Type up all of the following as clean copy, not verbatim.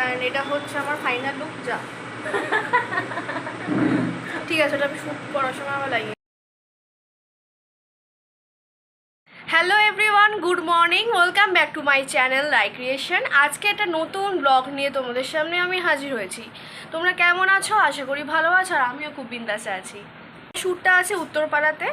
And এটা হচ্ছে আমার ফাইনাল লুক। যা ঠিক আছে, ওটা আমি শ্যুট করার সময় আমার লাগিয়ে। Hello everyone, good morning, welcome back to my channel like creation. আজকে একটা নতুন ব্লগ নিয়ে তোমাদের সামনে আমি হাজির হয়েছি। তোমরা কেমন আছো? আশা করি ভালো আছো, আর আমিও খুব বিন্দাসে আছি। শ্যুটটা আছে উত্তরপাড়াতে,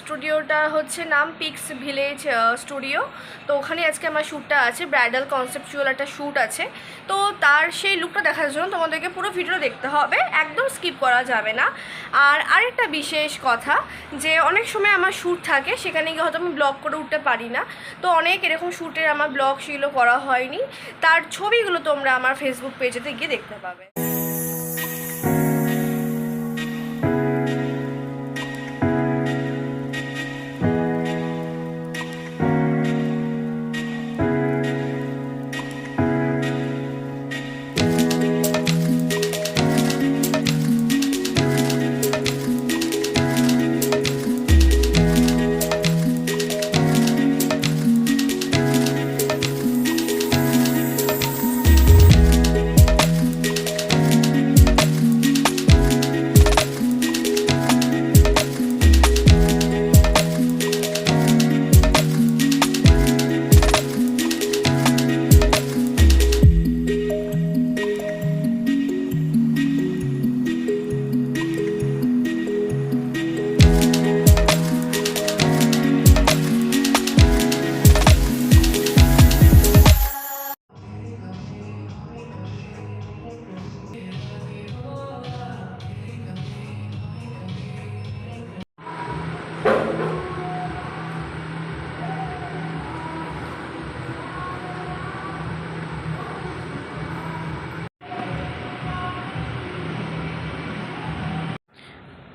স্টুডিওটা হচ্ছে নাম পিক্স ভিলেজ স্টুডিও। তো ওখানে আজকে আমার শ্যুটটা আছে, ব্রাইডাল কনসেপচুয়াল একটা শ্যুট আছে। তো তার সেই লুকটা দেখার জন্য তোমাদেরকে পুরো ভিডিওটা দেখতে হবে, একদম স্কিপ করা যাবে না। আর আরেকটা বিশেষ কথা, যে অনেক সময় আমার শ্যুট থাকে, সেখানে গিয়ে হয়তো আমি ব্লগ করে উঠতে পারি না। তো অনেক এরকম শ্যুটের আমার ব্লগ সেগুলো করা হয়নি, তার ছবিগুলো তোমরা আমার ফেসবুক পেজেতে গিয়ে দেখতে পাবে।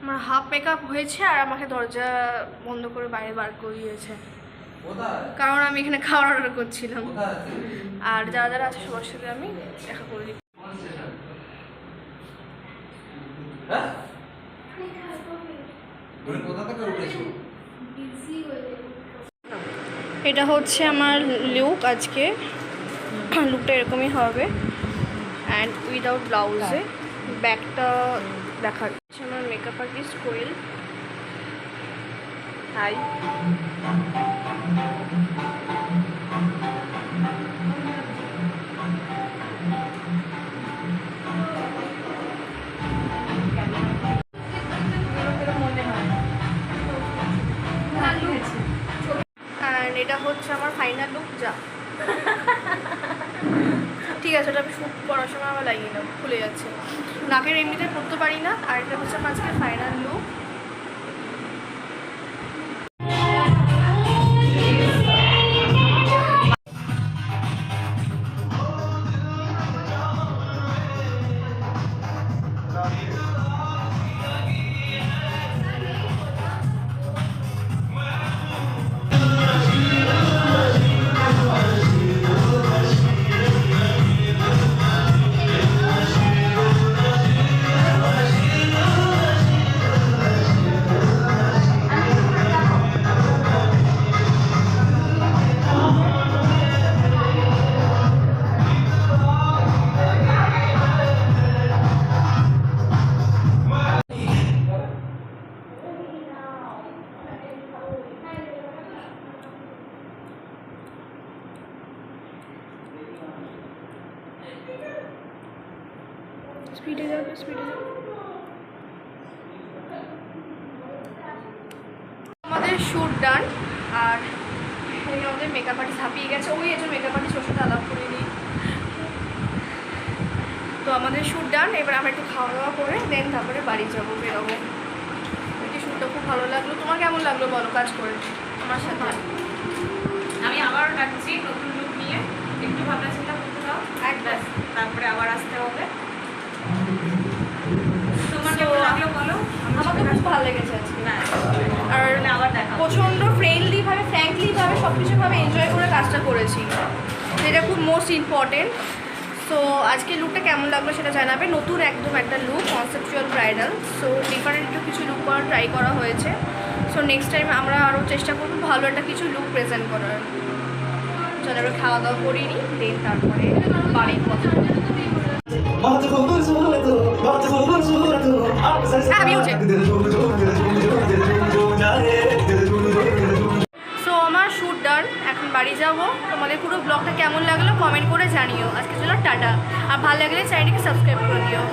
আমার হাফ মেকআপ হয়েছে, আর আমাকে দরজা বন্ধ করে বাইরে বার করে দিয়েছে, কারণ আমি এখানে খাওয়ার অর্ডার করছিলাম। আর যারা যারা আছে সবার সাথে আমি দেখা করে দিই। এটা হচ্ছে আমার লুক আজকে। লুকটা এরকমই হবে, অ্যান্ড উইদাউট ব্লাউজে। ব্যাগটা দেখাচ্ছে আমার makeup artist Koel. Hi. And এটা হচ্ছে আমার ফাইনাল লুক। যা ঠিক আছে, ওটা আমি শ্যুট করার সময় আমার লাগিয়ে নেব, খুলে যাচ্ছে। নাকের এমনিতে পরতে পারি না। আর এটা হচ্ছে আমার আজকে ফাইনাল লুক। স্পিডে যাবে, স্পিডে যাবে। আমাদের শ্যুট ডান, আর আমাদের মেকআপ আর্টিস্ট হাঁপিয়ে গেছে। ওই এসে মেকআপ আর্টিস্ট ওর সাথে আলাপ করে নিই। তো আমাদের শ্যুট ডান, এবার আমরা একটু খাওয়া দাওয়া করে দেন তারপরে বাড়ি যাবো, বেরোবো। এই শ্যুটটা খুব ভালো লাগলো। তোমার কেমন লাগলো বলো কাজ করে আমার সাথে? আমি আবার ডাকছি নতুন লুক নিয়ে, একটু ভাবনা চিন্তা করতে দাও, একবার তারপরে আবার আসতে হবে। তোমার কেমন লাগলো বলো? আমার তো খুব ভালো লেগেছে আজকে। না আর আবার দেখা প্রচণ্ড ফ্রেন্ডলিভাবে, ফ্র্যাঙ্কলিভাবে সব কিছুভাবে এনজয় করে কাজটা করেছি, যেটা খুব মোস্ট ইম্পর্টেন্ট। সো আজকে লুকটা কেমন লাগলো সেটা জানাবে। নতুন একদম একটা look, conceptual bridal. So different কিছু লুক করার ট্রাই করা হয়েছে। সো নেক্সট টাইম আমরা আরও চেষ্টা করবো ভালো একটা কিছু লুক প্রেজেন্ট করার। চলো আমরা খাওয়া দাওয়া করিনি, দেন তারপরে বাড়ির কথা। সো আমার শ্যুট ডান, এখন বাড়ি যাব। তোমাদের পুরো ব্লগটা কেমন লাগলো কমেন্ট করে জানিও। আজকে চলো টাটা, আর ভালো লাগলে চ্যানেলটিকে সাবস্ক্রাইব করে দিও।